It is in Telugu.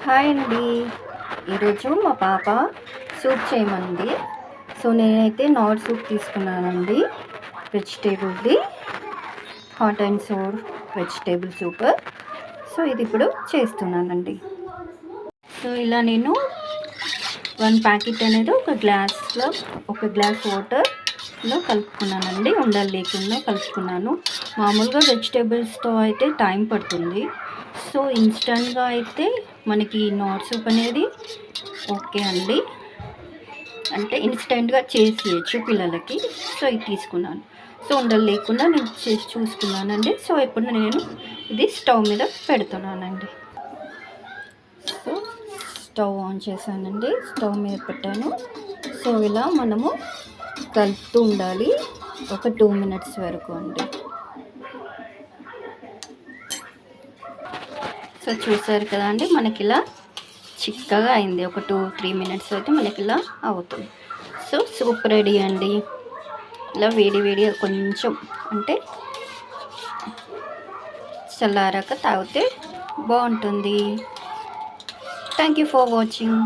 హాయ్ అండి. ఈరోజు మా పాప సూప్ చేయమంది. సో నేనైతే నార్ సూప్ తీసుకున్నానండి. వెజిటేబుల్ది hot and sour vegetable soup. So ఇది ఇప్పుడు చేస్తున్నానండి. సో ఇలా నేను 1 ప్యాకెట్ అనేది ఒక గ్లాస్ వాటర్లో కలుపుకున్నానండి. ఉండలు లేకుండా కలుపుకున్నాను. మామూలుగా వెజిటేబుల్స్తో అయితే టైం పడుతుంది. సో ఇన్స్టెంట్గా అయితే మనకి నార్ సూప్ అనేది ఓకే అండి, అంటే ఇన్స్టెంట్గా చేసేయచ్చు పిల్లలకి. సో ఇది తీసుకున్నాను. సో ఉండలు లేకుండా నేను చేసి చూసుకున్నానండి. సో ఇప్పుడు నేను ఇది స్టవ్ మీద పెడుతున్నానండి. సో స్టవ్ ఆన్ చేశానండి. స్టవ్ మీద పెట్టాను. సో ఇలా మనము కలుపుతూ ఉండాలి ఒక 2 మినిట్స్ వరకు అండి. సో చూసారు కదా అండి, మనకి ఇలా చిక్కగా అయింది. ఒక 2-3 మినిట్స్ అయితే మనకి ఇలా అవుతుంది. సో సూప్ రెడీ అండి. ఇలా వేడిగా కొంచెం అంటే చల్లారాక తాగితే బాగుంటుంది. Thank you for watching.